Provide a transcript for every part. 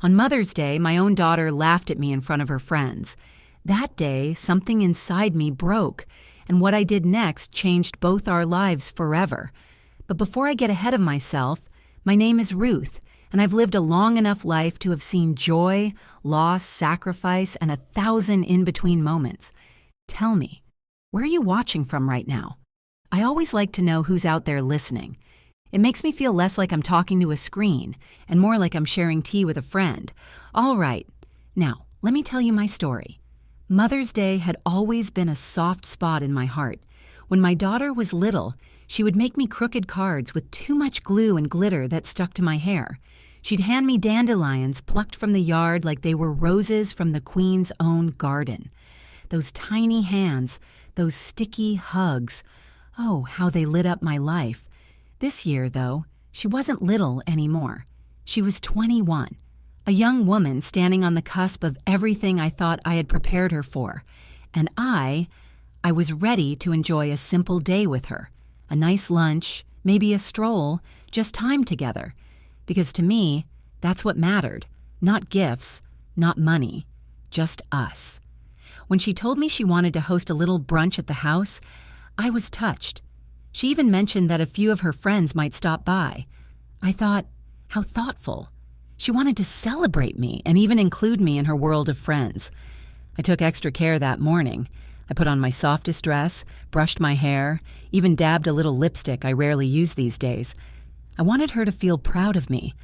On Mother's Day, my own daughter laughed at me in front of her friends. That day, something inside me broke, and what I did next changed both our lives forever. But before I get ahead of myself, my name is Ruth, and I've lived a long enough life to have seen joy, loss, sacrifice, and 1,000 in-between moments. Tell me, where are you watching from right now? I always like to know who's out there listening. It makes me feel less like I'm talking to a screen and more like I'm sharing tea with a friend. All right, now let me tell you my story. Mother's Day had always been a soft spot in my heart. When my daughter was little, she would make me crooked cards with too much glue and glitter that stuck to my hair. She'd hand me dandelions plucked from the yard like they were roses from the Queen's own garden. Those tiny hands, those sticky hugs. Oh, how they lit up my life. This year, though, she wasn't little anymore. She was 21, a young woman standing on the cusp of everything I thought I had prepared her for. And I was ready to enjoy a simple day with her, a nice lunch, maybe a stroll, just time together. Because to me, that's what mattered. Not gifts, not money, just us. When she told me she wanted to host a little brunch at the house, I was touched. She even mentioned that a few of her friends might stop by. I thought, how thoughtful. She wanted to celebrate me and even include me in her world of friends. I took extra care that morning. I put on my softest dress, brushed my hair, even dabbed a little lipstick I rarely use these days. I wanted her to feel proud of me,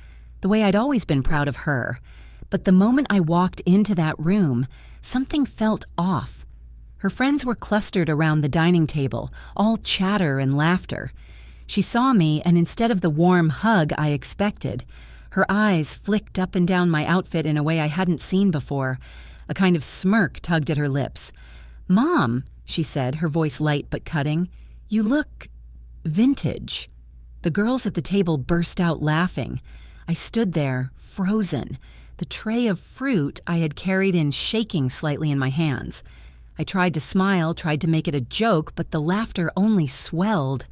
the way I'd always been proud of her. But the moment I walked into that room, something felt off. Her friends were clustered around the dining table, all chatter and laughter. She saw me, and instead of the warm hug I expected, her eyes flicked up and down my outfit in a way I hadn't seen before. A kind of smirk tugged at her lips. "Mom," she said, her voice light but cutting, "you look vintage." The girls at the table burst out laughing. I stood there, frozen, the tray of fruit I had carried in shaking slightly in my hands. I tried to smile, tried to make it a joke, but the laughter only swelled.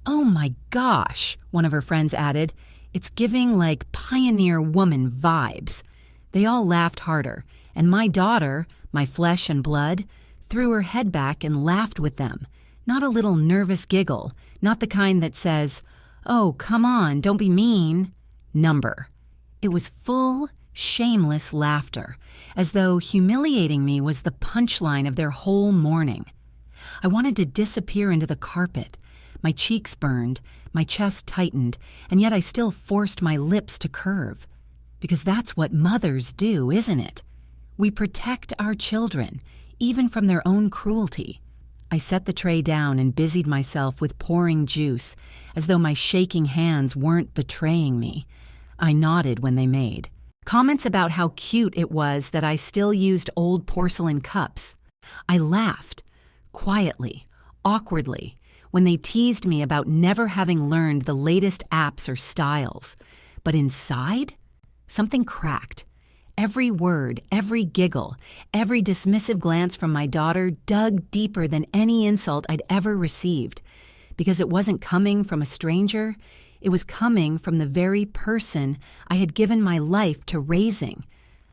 "Oh my gosh," one of her friends added. "It's giving like pioneer woman vibes." They all laughed harder, and my daughter, my flesh and blood, threw her head back and laughed with them. Not a little nervous giggle, not the kind that says, "Oh, come on, don't be mean." Number. It was full, shameless laughter, as though humiliating me was the punchline of their whole morning. I wanted to disappear into the carpet. My cheeks burned, my chest tightened, and yet I still forced my lips to curve. Because that's what mothers do, isn't it? We protect our children, even from their own cruelty. I set the tray down and busied myself with pouring juice, as though my shaking hands weren't betraying me. I nodded when they made comments about how cute it was that I still used old porcelain cups. I laughed, quietly, awkwardly, when they teased me about never having learned the latest apps or styles. But inside, something cracked. Every word, every giggle, every dismissive glance from my daughter dug deeper than any insult I'd ever received. Because it wasn't coming from a stranger, it was coming from the very person I had given my life to raising.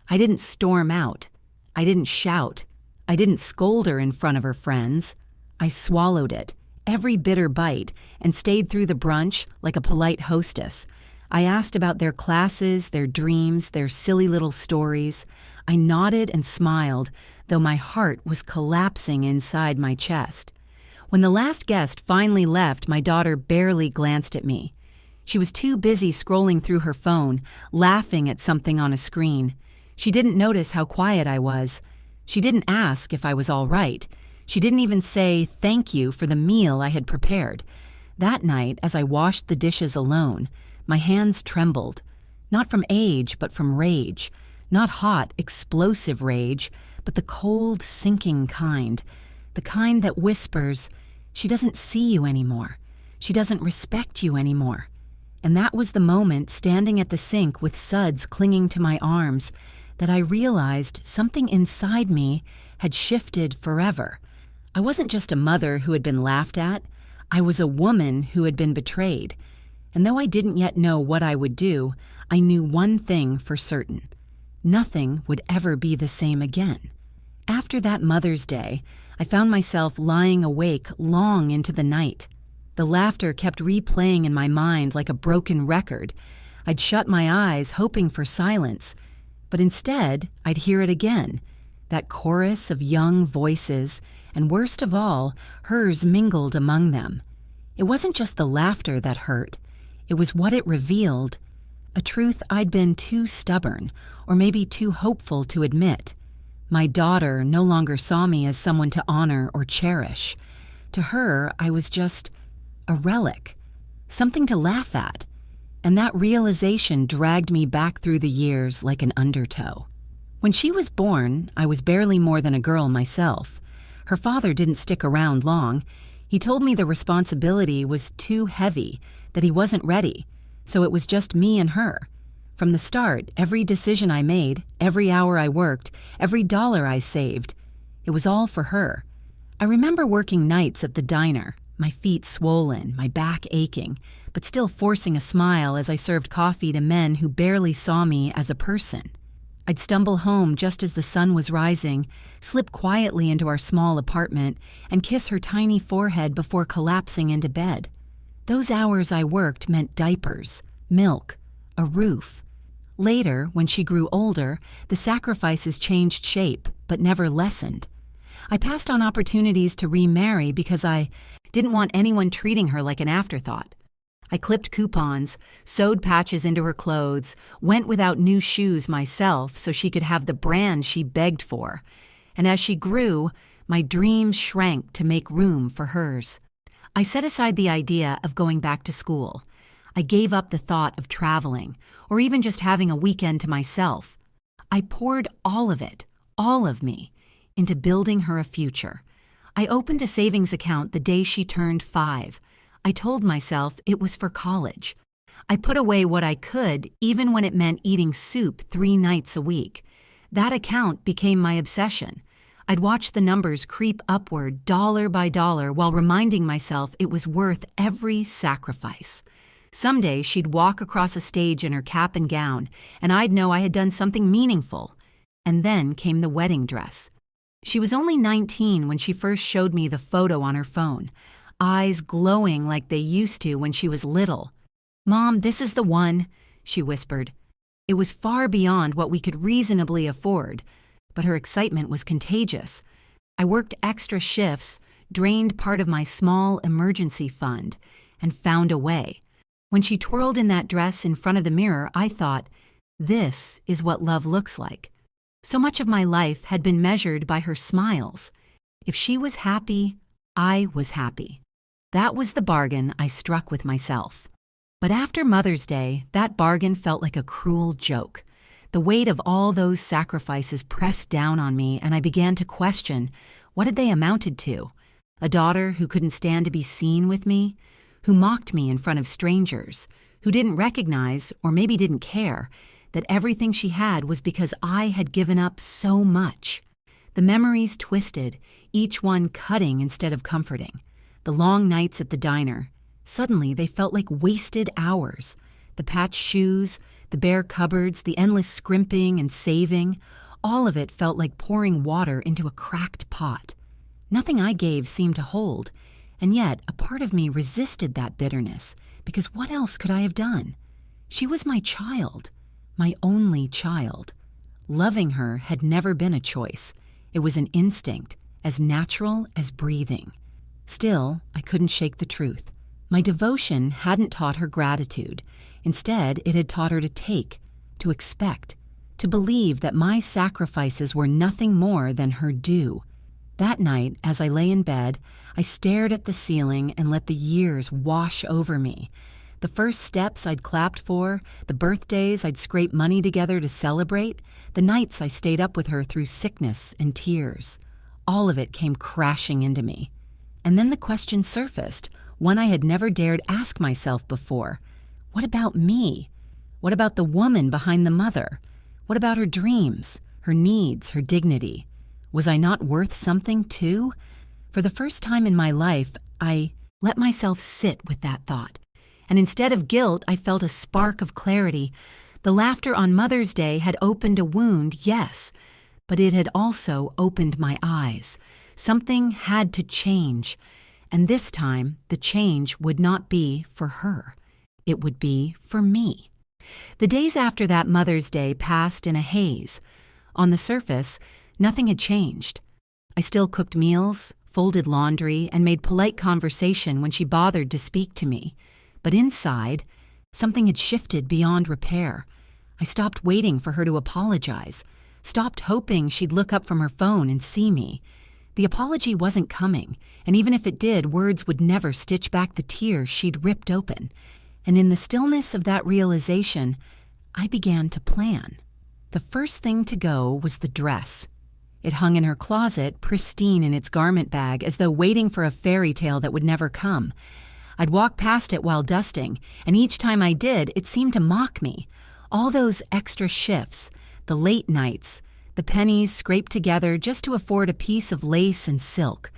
I didn't storm out. I didn't shout. I didn't scold her in front of her friends. I swallowed it, every bitter bite, and stayed through the brunch like a polite hostess. I asked about their classes, their dreams, their silly little stories. I nodded and smiled, though my heart was collapsing inside my chest. When the last guest finally left, my daughter barely glanced at me. She was too busy scrolling through her phone, laughing at something on a screen. She didn't notice how quiet I was. She didn't ask if I was all right. She didn't even say thank you for the meal I had prepared. That night, as I washed the dishes alone, my hands trembled. Not from age, but from rage. Not hot, explosive rage, but the cold, sinking kind. The kind that whispers, "She doesn't see you anymore. She doesn't respect you anymore." And that was the moment, standing at the sink with suds clinging to my arms, that I realized something inside me had shifted forever. I wasn't just a mother who had been laughed at. I was a woman who had been betrayed. And though I didn't yet know what I would do, I knew one thing for certain. Nothing would ever be the same again. After that Mother's Day, I found myself lying awake long into the night. The laughter kept replaying in my mind like a broken record. I'd shut my eyes, hoping for silence, but instead, I'd hear it again, that chorus of young voices, and worst of all, hers mingled among them. It wasn't just the laughter that hurt. It was what it revealed, a truth I'd been too stubborn, or maybe too hopeful to admit. My daughter no longer saw me as someone to honor or cherish. To her, I was just a relic, something to laugh at. And that realization dragged me back through the years like an undertow. When she was born, I was barely more than a girl myself. Her father didn't stick around long. He told me the responsibility was too heavy, that he wasn't ready, so it was just me and her. From the start, every decision I made, every hour I worked, every dollar I saved, it was all for her. I remember working nights at the diner, my feet swollen, my back aching, but still forcing a smile as I served coffee to men who barely saw me as a person. I'd stumble home just as the sun was rising, slip quietly into our small apartment, and kiss her tiny forehead before collapsing into bed. Those hours I worked meant diapers, milk, a roof. Later, when she grew older, the sacrifices changed shape, but never lessened. I passed on opportunities to remarry because I didn't want anyone treating her like an afterthought. I clipped coupons, sewed patches into her clothes, went without new shoes myself so she could have the brand she begged for. And as she grew, my dreams shrank to make room for hers. I set aside the idea of going back to school. I gave up the thought of traveling, or even just having a weekend to myself. I poured all of it, all of me, into building her a future. I opened a savings account the day she turned 5. I told myself it was for college. I put away what I could, even when it meant eating soup 3 nights a week. That account became my obsession. I'd watch the numbers creep upward dollar by dollar while reminding myself it was worth every sacrifice. Someday she'd walk across a stage in her cap and gown, and I'd know I had done something meaningful. And then came the wedding dress. She was only 19 when she first showed me the photo on her phone, eyes glowing like they used to when she was little. "Mom, this is the one," she whispered. It was far beyond what we could reasonably afford, but her excitement was contagious. I worked extra shifts, drained part of my small emergency fund, and found a way. When she twirled in that dress in front of the mirror, I thought, this is what love looks like. So much of my life had been measured by her smiles. If she was happy, I was happy. That was the bargain I struck with myself. But after Mother's Day, that bargain felt like a cruel joke. The weight of all those sacrifices pressed down on me, and I began to question, what had they amounted to? A daughter who couldn't stand to be seen with me? Who mocked me in front of strangers? Who didn't recognize, or maybe didn't care, that everything she had was because I had given up so much? The memories twisted, each one cutting instead of comforting. The long nights at the diner, suddenly they felt like wasted hours. The patched shoes, the bare cupboards, the endless scrimping and saving, all of it felt like pouring water into a cracked pot. Nothing I gave seemed to hold, and yet a part of me resisted that bitterness, because what else could I have done? She was my child, my only child. Loving her had never been a choice. It was an instinct, as natural as breathing. Still, I couldn't shake the truth. My devotion hadn't taught her gratitude. Instead, it had taught her to take, to expect, to believe that my sacrifices were nothing more than her due. That night, as I lay in bed, I stared at the ceiling and let the years wash over me. The first steps I'd clapped for, the birthdays I'd scraped money together to celebrate, the nights I stayed up with her through sickness and tears. All of it came crashing into me. And then the question surfaced, one I had never dared ask myself before. What about me? What about the woman behind the mother? What about her dreams, her needs, her dignity? Was I not worth something too? For the first time in my life, I let myself sit with that thought. And instead of guilt, I felt a spark of clarity, The laughter on Mother's Day had opened a wound, yes, but it had also opened my eyes. Something had to change, and this time the change would not be for her. It would be for me. The days after that Mother's Day passed in a haze. On the surface, nothing had changed. I still cooked meals, folded laundry, and made polite conversation when she bothered to speak to me. But inside, something had shifted beyond repair. I stopped waiting for her to apologize, stopped hoping she'd look up from her phone and see me. The apology wasn't coming, and even if it did, words would never stitch back the tears she'd ripped open. And in the stillness of that realization, I began to plan. The first thing to go was the dress. It hung in her closet, pristine in its garment bag, as though waiting for a fairy tale that would never come. I'd walk past it while dusting, and each time I did, it seemed to mock me. All those extra shifts, the late nights, the pennies scraped together just to afford a piece of lace and silk.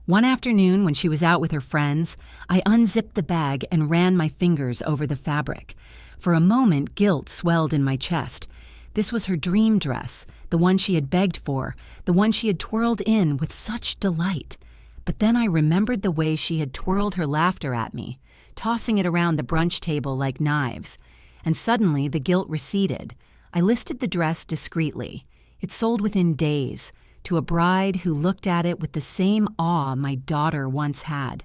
One afternoon, when she was out with her friends, I unzipped the bag and ran my fingers over the fabric. For a moment, guilt swelled in my chest. This was her dream dress, the one she had begged for, the one she had twirled in with such delight. But then I remembered the way she had twirled her laughter at me, tossing it around the brunch table like knives. And suddenly the guilt receded. I listed the dress discreetly. It sold within days, to a bride who looked at it with the same awe my daughter once had.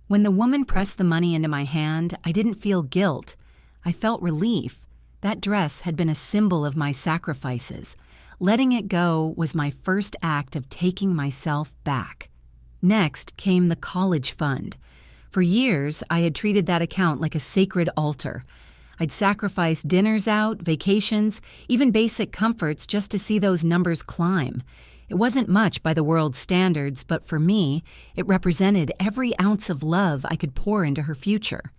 When the woman pressed the money into my hand, I didn't feel guilt. I felt relief. That dress had been a symbol of my sacrifices. Letting it go was my first act of taking myself back. Next came the college fund. For years, I had treated that account like a sacred altar. I'd sacrificed dinners out, vacations, even basic comforts just to see those numbers climb. It wasn't much by the world's standards, but for me, it represented every ounce of love I could pour into her future.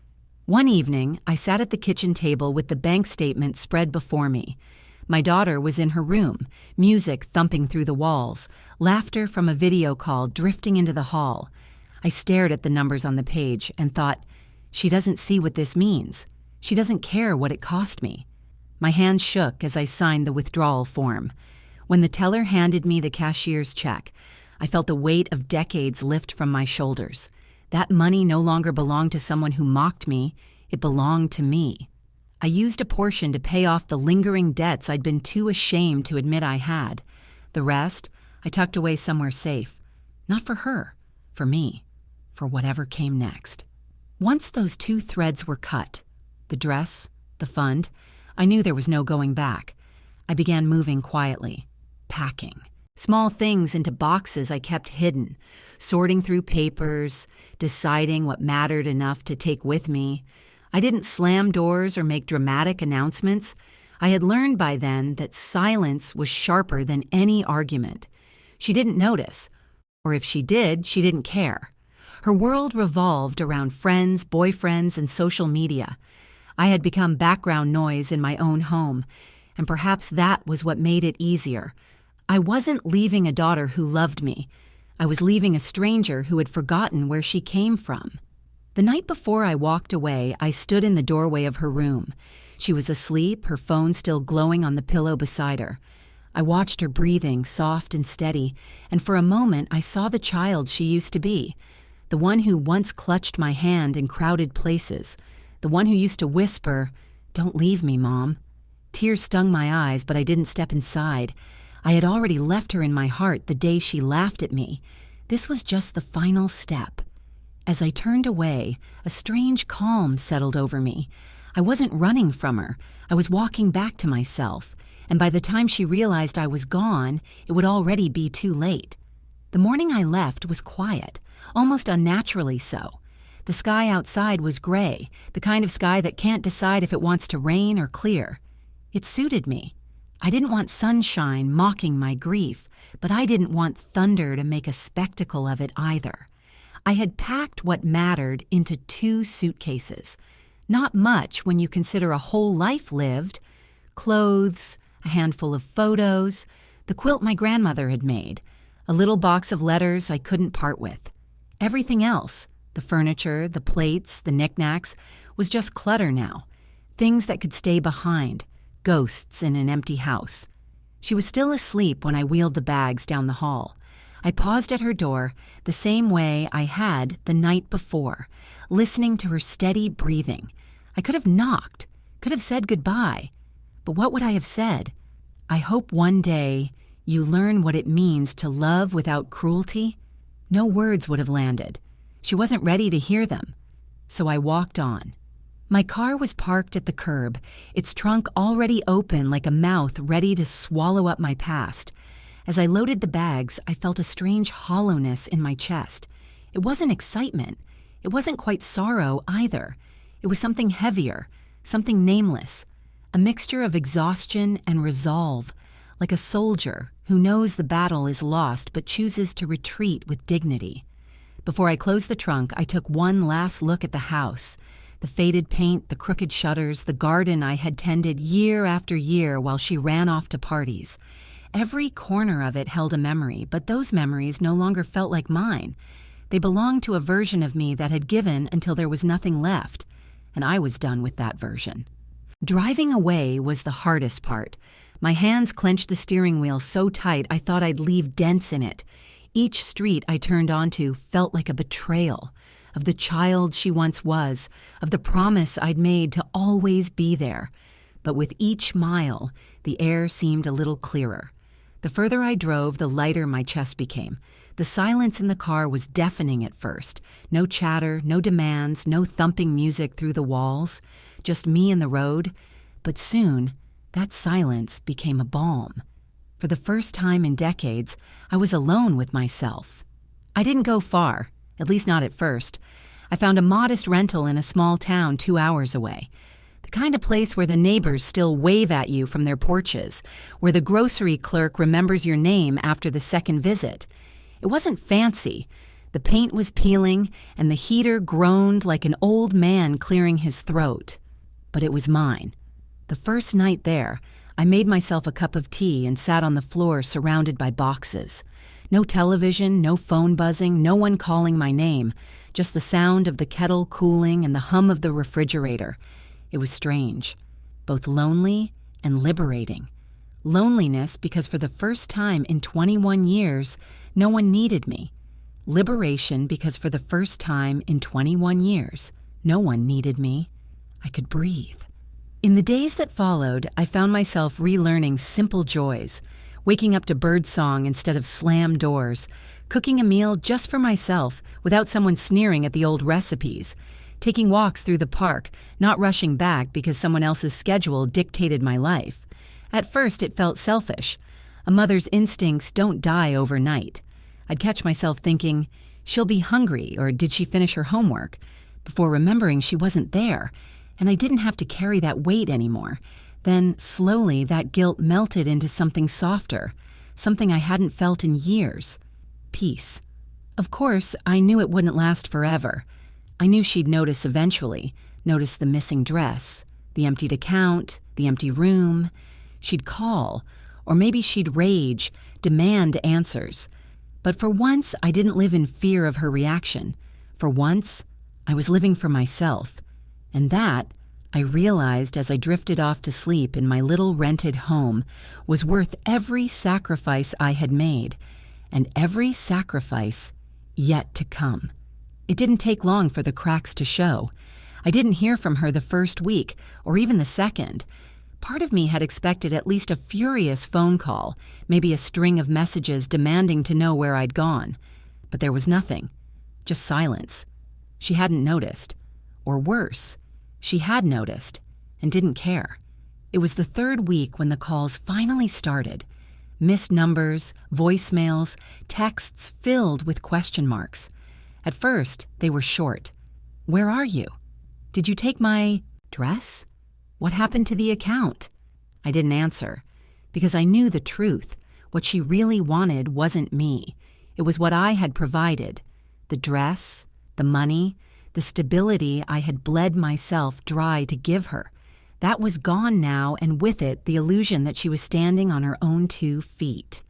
One evening, I sat at the kitchen table with the bank statement spread before me. My daughter was in her room, music thumping through the walls, laughter from a video call drifting into the hall. I stared at the numbers on the page and thought, she doesn't see what this means. She doesn't care what it cost me. My hands shook as I signed the withdrawal form. When the teller handed me the cashier's check, I felt the weight of decades lift from my shoulders. That money no longer belonged to someone who mocked me. It belonged to me. I used a portion to pay off the lingering debts I'd been too ashamed to admit I had. The rest, I tucked away somewhere safe. Not for her, for me, for whatever came next. Once those two threads were cut, the dress, the fund, I knew there was no going back. I began moving quietly, packing. Small things into boxes I kept hidden, sorting through papers, deciding what mattered enough to take with me. I didn't slam doors or make dramatic announcements. I had learned by then that silence was sharper than any argument. She didn't notice, or if she did, she didn't care. Her world revolved around friends, boyfriends, and social media. I had become background noise in my own home, and perhaps that was what made it easier. I wasn't leaving a daughter who loved me. I was leaving a stranger who had forgotten where she came from. The night before I walked away, I stood in the doorway of her room. She was asleep, her phone still glowing on the pillow beside her. I watched her breathing, soft and steady, and for a moment I saw the child she used to be, the one who once clutched my hand in crowded places, the one who used to whisper, "Don't leave me, Mom." Tears stung my eyes, but I didn't step inside. I had already left her in my heart the day she laughed at me. This was just the final step. As I turned away, a strange calm settled over me. I wasn't running from her. I was walking back to myself, and by the time she realized I was gone, it would already be too late. The morning I left was quiet, almost unnaturally so. The sky outside was gray, the kind of sky that can't decide if it wants to rain or clear. It suited me. I didn't want sunshine mocking my grief, but I didn't want thunder to make a spectacle of it either. I had packed what mattered into 2 suitcases. Not much when you consider a whole life lived. Clothes, a handful of photos, the quilt my grandmother had made, a little box of letters I couldn't part with. Everything else, the furniture, the plates, the knickknacks, was just clutter now. Things that could stay behind. ghosts in an empty house. She was still asleep when I wheeled the bags down the hall. I paused at her door the same way I had the night before, listening to her steady breathing. I could have knocked, could have said goodbye. But what would I have said? I hope one day you learn what it means to love without cruelty. No words would have landed. She wasn't ready to hear them. So I walked on. My car was parked at the curb, its trunk already open like a mouth ready to swallow up my past. As I loaded the bags, I felt a strange hollowness in my chest. It wasn't excitement. It wasn't quite sorrow either. It was something heavier, something nameless, a mixture of exhaustion and resolve, like a soldier who knows the battle is lost but chooses to retreat with dignity. Before I closed the trunk, I took one last look at the house. The faded paint, the crooked shutters, the garden I had tended year after year while she ran off to parties. Every corner of it held a memory, but those memories no longer felt like mine. They belonged to a version of me that had given until there was nothing left, and I was done with that version. Driving away was the hardest part. My hands clenched the steering wheel so tight I thought I'd leave dents in it. Each street I turned onto felt like a betrayal of the child she once was, of the promise I'd made to always be there. But with each mile, the air seemed a little clearer. The further I drove, the lighter my chest became. The silence in the car was deafening at first. No chatter, no demands, no thumping music through the walls. Just me and the road. But soon, that silence became a balm. For the first time in decades, I was alone with myself. I didn't go far, at least not at first. I found a modest rental in a small town 2 hours away. The kind of place where the neighbors still wave at you from their porches, where the grocery clerk remembers your name after the second visit. It wasn't fancy. The paint was peeling, and the heater groaned like an old man clearing his throat. But it was mine. The first night there, I made myself a cup of tea and sat on the floor surrounded by boxes. No television, no phone buzzing, no one calling my name, just the sound of the kettle cooling and the hum of the refrigerator. It was strange, both lonely and liberating. Loneliness because for the first time in 21 years, no one needed me. Liberation because for the first time in 21 years, no one needed me. I could breathe. In the days that followed, I found myself relearning simple joys, waking up to birdsong instead of slammed doors, cooking a meal just for myself without someone sneering at the old recipes, taking walks through the park, not rushing back because someone else's schedule dictated my life. At first, it felt selfish. A mother's instincts don't die overnight. I'd catch myself thinking, she'll be hungry, or did she finish her homework? Before remembering she wasn't there, and I didn't have to carry that weight anymore. Then, slowly, that guilt melted into something softer, something I hadn't felt in years. Peace. Of course, I knew it wouldn't last forever. I knew she'd notice eventually, notice the missing dress, the emptied account, the empty room. She'd call, or maybe she'd rage, demand answers. But for once, I didn't live in fear of her reaction. For once, I was living for myself. And that, I realized as I drifted off to sleep in my little rented home, was worth every sacrifice I had made, and every sacrifice yet to come. It didn't take long for the cracks to show. I didn't hear from her the first week, or even the second. Part of me had expected at least a furious phone call, maybe a string of messages demanding to know where I'd gone. But there was nothing, just silence. She hadn't noticed. Or worse, she had noticed and didn't care. It was the third week when the calls finally started. Missed numbers, voicemails, texts filled with question marks. At first, they were short. Where are you? Did you take my dress? What happened to the account? I didn't answer because I knew the truth. What she really wanted wasn't me. It was what I had provided. The dress, the money, the stability I had bled myself dry to give her. That was gone now, and with it, the illusion that she was standing on her own 2 feet.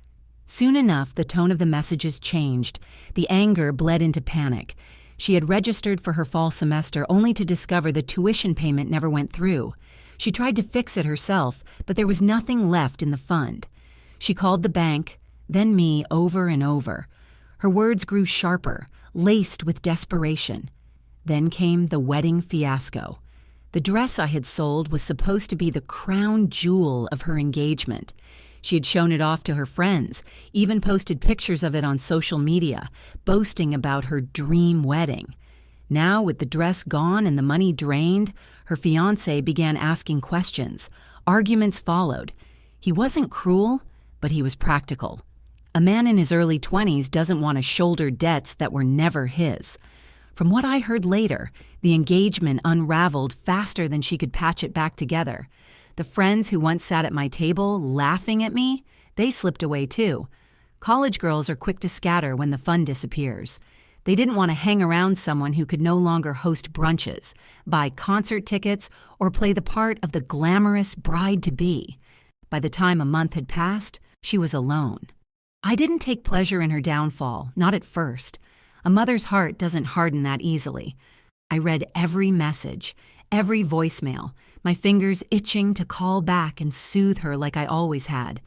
Soon enough, the tone of the messages changed. The anger bled into panic. She had registered for her fall semester only to discover the tuition payment never went through. She tried to fix it herself, but there was nothing left in the fund. She called the bank, then me over and over. Her words grew sharper, laced with desperation. Then came the wedding fiasco. The dress I had sold was supposed to be the crown jewel of her engagement. She had shown it off to her friends, even posted pictures of it on social media, boasting about her dream wedding. Now, with the dress gone and the money drained, her fiancé began asking questions. Arguments followed. He wasn't cruel, but he was practical. A man in his early 20s doesn't want to shoulder debts that were never his. From what I heard later, the engagement unraveled faster than she could patch it back together. The friends who once sat at my table laughing at me, they slipped away too. College girls are quick to scatter when the fun disappears. They didn't want to hang around someone who could no longer host brunches, buy concert tickets, or play the part of the glamorous bride-to-be. By the time a month had passed, she was alone. I didn't take pleasure in her downfall, not at first. A mother's heart doesn't harden that easily. I read every message, every voicemail, my fingers itching to call back and soothe her like I always had,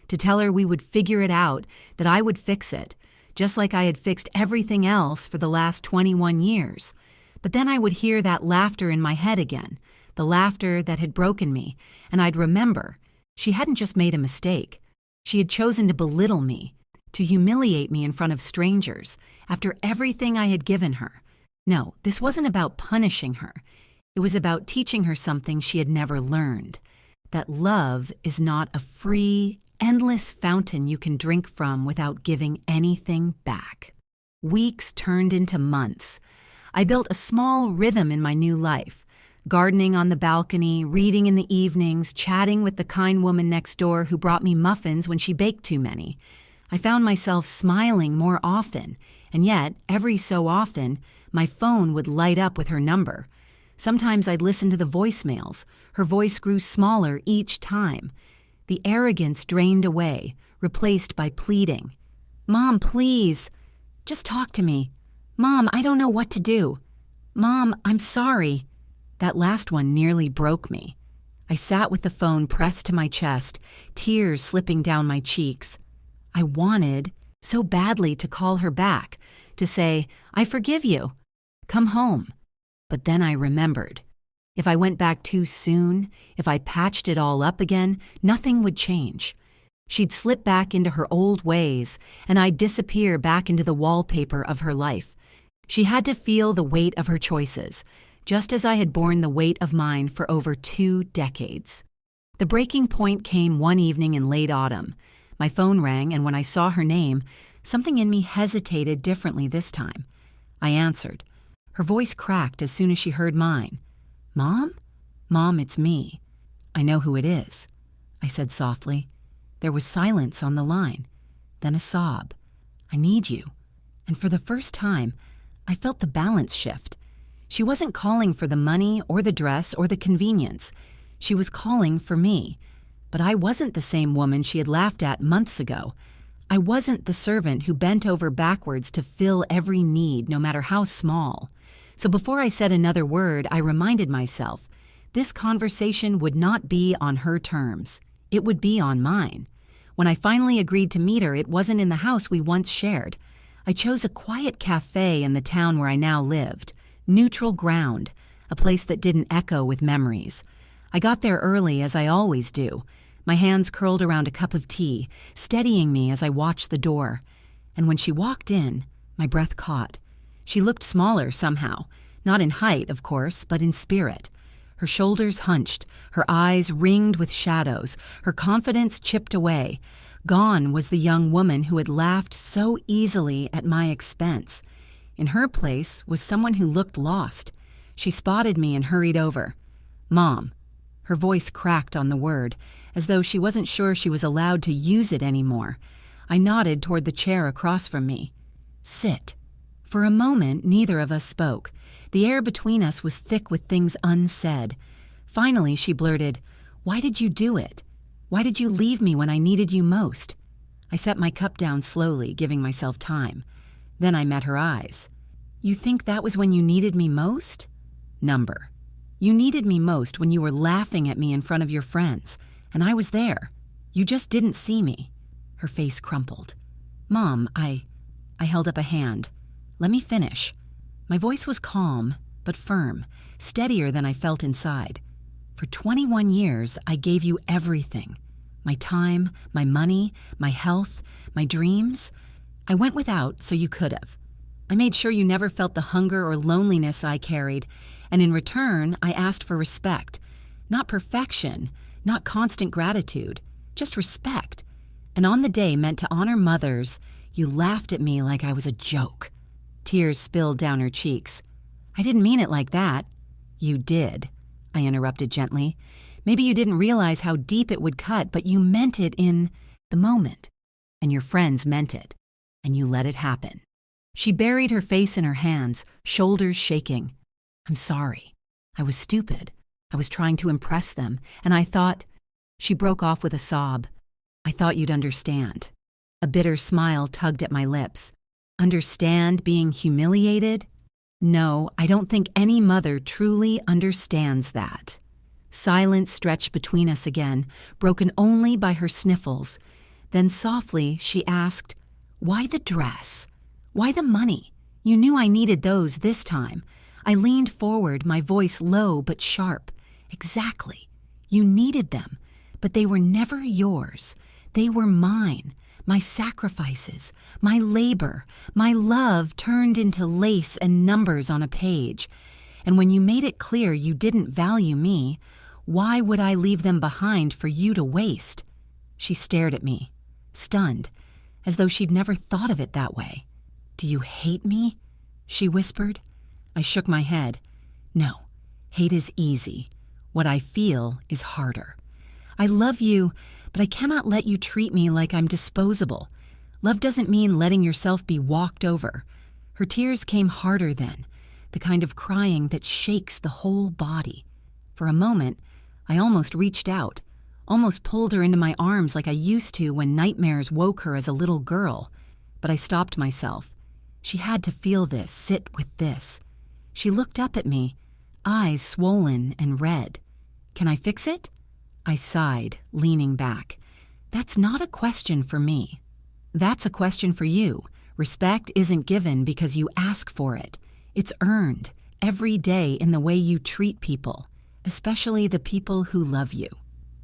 to tell her we would figure it out, that I would fix it, just like I had fixed everything else for the last 21 years. But then I would hear that laughter in my head again, the laughter that had broken me, and I'd remember she hadn't just made a mistake. She had chosen to belittle me, to humiliate me in front of strangers, after everything I had given her. No, this wasn't about punishing her. It was about teaching her something she had never learned, that love is not a free, endless fountain you can drink from without giving anything back. Weeks turned into months. I built a small rhythm in my new life, gardening on the balcony, reading in the evenings, chatting with the kind woman next door who brought me muffins when she baked too many. I found myself smiling more often, and yet, every so often, my phone would light up with her number. Sometimes I'd listen to the voicemails. Her voice grew smaller each time. The arrogance drained away, replaced by pleading. "Mom, please. Just talk to me. Mom, I don't know what to do. Mom, I'm sorry." That last one nearly broke me. I sat with the phone pressed to my chest, tears slipping down my cheeks. I wanted so badly to call her back, to say, "I forgive you. Come home." But then I remembered. If I went back too soon, if I patched it all up again, nothing would change. She'd slip back into her old ways, and I'd disappear back into the wallpaper of her life. She had to feel the weight of her choices, just as I had borne the weight of mine for over 2 decades. The breaking point came one evening in late autumn. My phone rang, and when I saw her name, something in me hesitated differently this time. I answered. Her voice cracked as soon as she heard mine. "Mom? Mom, it's me. I know who it is," I said softly. There was silence on the line, then a sob. "I need you." And for the first time, I felt the balance shift. She wasn't calling for the money or the dress or the convenience. She was calling for me. But I wasn't the same woman she had laughed at months ago. I wasn't the servant who bent over backwards to fill every need, no matter how small. So before I said another word, I reminded myself, this conversation would not be on her terms. It would be on mine. When I finally agreed to meet her, it wasn't in the house we once shared. I chose a quiet cafe in the town where I now lived. Neutral ground, a place that didn't echo with memories. I got there early, as I always do, my hands curled around a cup of tea, steadying me as I watched the door. And when she walked in, my breath caught. She looked smaller somehow, not in height, of course, but in spirit. Her shoulders hunched, her eyes ringed with shadows, her confidence chipped away. Gone was the young woman who had laughed so easily at my expense. In her place was someone who looked lost. She spotted me and hurried over. "Mom." Her voice cracked on the word, as though she wasn't sure she was allowed to use it anymore. I nodded toward the chair across from me. "Sit." For a moment, neither of us spoke. The air between us was thick with things unsaid. Finally, she blurted, "Why did you do it? Why did you leave me when I needed you most?" I set my cup down slowly, giving myself time. Then I met her eyes. "You think that was when you needed me most?" Number. You needed me most when you were laughing at me in front of your friends, and I was there. You just didn't see me." Her face crumpled. "Mom, I held up a hand. "Let me finish." My voice was calm, but firm, steadier than I felt inside. "For 21 years, I gave you everything. My time, my money, my health, my dreams. I went without so you could have. I made sure you never felt the hunger or loneliness I carried, and in return, I asked for respect. Not perfection, not constant gratitude, just respect. And on the day meant to honor mothers, you laughed at me like I was a joke." Tears spilled down her cheeks. "I didn't mean it like that." "You did," I interrupted gently. "Maybe you didn't realize how deep it would cut, but you meant it in the moment. And your friends meant it. And you let it happen." She buried her face in her hands, shoulders shaking. "I'm sorry. I was stupid. I was trying to impress them, and I thought—" She broke off with a sob. "I thought you'd understand." A bitter smile tugged at my lips. Understand being humiliated? No, I don't think any mother truly understands that. Silence stretched between us again, broken only by her sniffles. Then softly she asked, "Why the dress? Why the money? You knew I needed those this time." I leaned forward, my voice low but sharp. "Exactly. You needed them, but they were never yours. They were mine, my sacrifices, my labor, my love turned into lace and numbers on a page. And when you made it clear you didn't value me, why would I leave them behind for you to waste?" She stared at me, stunned, as though she'd never thought of it that way. "Do you hate me?" she whispered. I shook my head. "No, hate is easy. What I feel is harder. I love you, but I cannot let you treat me like I'm disposable. Love doesn't mean letting yourself be walked over." Her tears came harder then, the kind of crying that shakes the whole body. For a moment, I almost reached out, almost pulled her into my arms like I used to when nightmares woke her as a little girl. But I stopped myself. She had to feel this, sit with this. She looked up at me, eyes swollen and red. "Can I fix it?" I sighed, leaning back. "That's not a question for me. That's a question for you. Respect isn't given because you ask for it. It's earned every day in the way you treat people, especially the people who love you."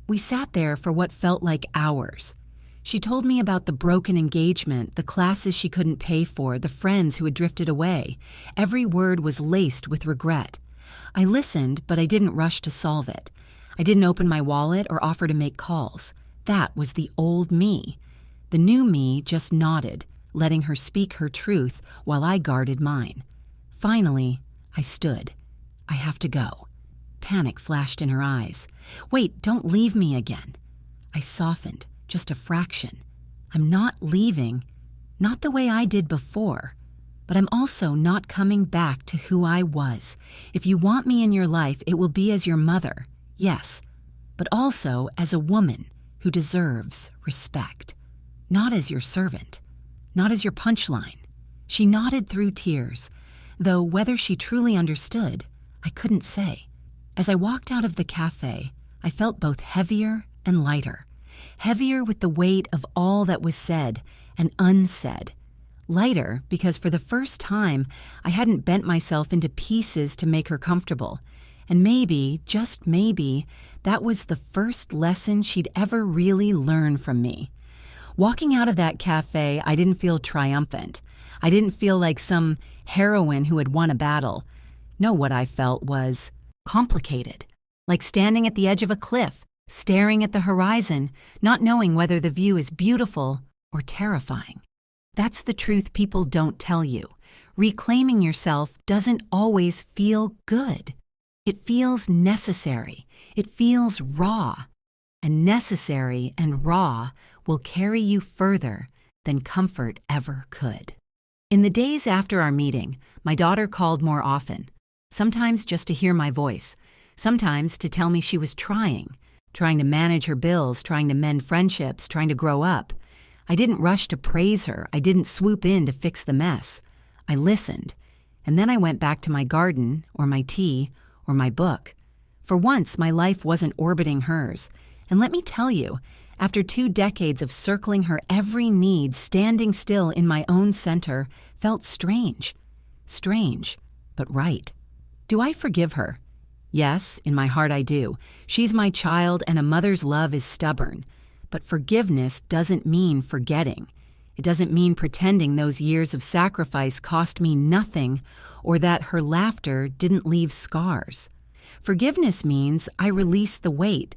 We sat there for what felt like hours. She told me about the broken engagement, the classes she couldn't pay for, the friends who had drifted away. Every word was laced with regret. I listened, but I didn't rush to solve it. I didn't open my wallet or offer to make calls. That was the old me. The new me just nodded, letting her speak her truth while I guarded mine. Finally, I stood. "I have to go." Panic flashed in her eyes. "Wait, don't leave me again." I softened, just a fraction. "I'm not leaving, not the way I did before, but I'm also not coming back to who I was. If you want me in your life, it will be as your mother, yes, but also as a woman who deserves respect. Not as your servant, not as your punchline." She nodded through tears, though whether she truly understood, I couldn't say. As I walked out of the cafe, I felt both heavier and lighter. Heavier with the weight of all that was said and unsaid. Lighter because for the first time, I hadn't bent myself into pieces to make her comfortable. And maybe, just maybe, that was the first lesson she'd ever really learn from me. Walking out of that cafe, I didn't feel triumphant. I didn't feel like some heroine who had won a battle. No, what I felt was complicated, like standing at the edge of a cliff, staring at the horizon, not knowing whether the view is beautiful or terrifying. That's the truth people don't tell you. Reclaiming yourself doesn't always feel good. It feels necessary. It feels raw. And necessary and raw will carry you further than comfort ever could. In the days after our meeting, my daughter called more often, sometimes just to hear my voice, sometimes to tell me she was trying to manage her bills, trying to mend friendships, trying to grow up. I didn't rush to praise her. I didn't swoop in to fix the mess. I listened, and then I went back to my garden or my tea or my book. For once, my life wasn't orbiting hers. And let me tell you, after 2 decades of circling her every need, standing still in my own center felt strange. Strange, but right. Do I forgive her? Yes, in my heart I do. She's my child, and a mother's love is stubborn. But forgiveness doesn't mean forgetting. It doesn't mean pretending those years of sacrifice cost me nothing or that her laughter didn't leave scars. Forgiveness means I release the weight,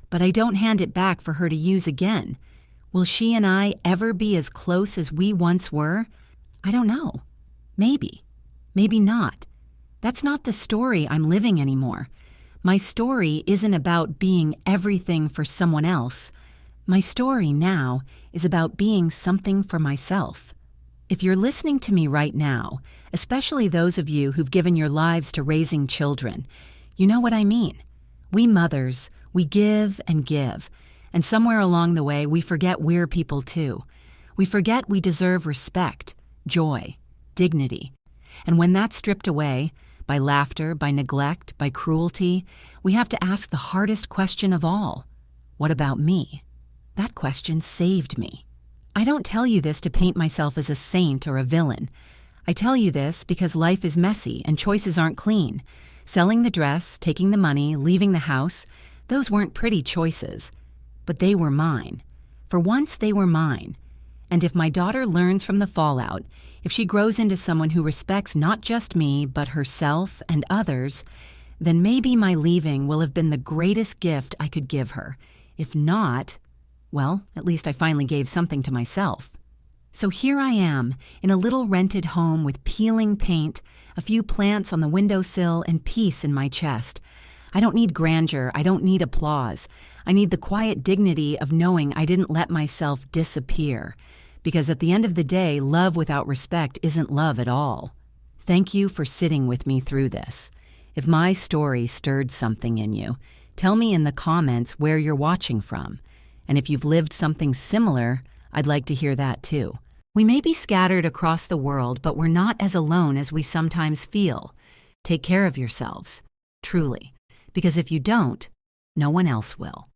but I don't hand it back for her to use again. Will she and I ever be as close as we once were? I don't know. Maybe. Maybe not. That's not the story I'm living anymore. My story isn't about being everything for someone else. My story now is about being something for myself. If you're listening to me right now, especially those of you who've given your lives to raising children, you know what I mean. We mothers, we give, and somewhere along the way we forget we're people too. We forget we deserve respect, joy, dignity. And when that's stripped away, by laughter, by neglect, by cruelty, we have to ask the hardest question of all. What about me? That question saved me. I don't tell you this to paint myself as a saint or a villain. I tell you this because life is messy and choices aren't clean. Selling the dress, taking the money, leaving the house, those weren't pretty choices. But they were mine. For once, they were mine. And if my daughter learns from the fallout, if she grows into someone who respects not just me, but herself and others, then maybe my leaving will have been the greatest gift I could give her. If not, well, at least I finally gave something to myself. So here I am, in a little rented home with peeling paint, a few plants on the windowsill, and peace in my chest. I don't need grandeur, I don't need applause. I need the quiet dignity of knowing I didn't let myself disappear. Because at the end of the day, love without respect isn't love at all. Thank you for sitting with me through this. If my story stirred something in you, tell me in the comments where you're watching from. And if you've lived something similar, I'd like to hear that too. We may be scattered across the world, but we're not as alone as we sometimes feel. Take care of yourselves, truly. Because if you don't, no one else will.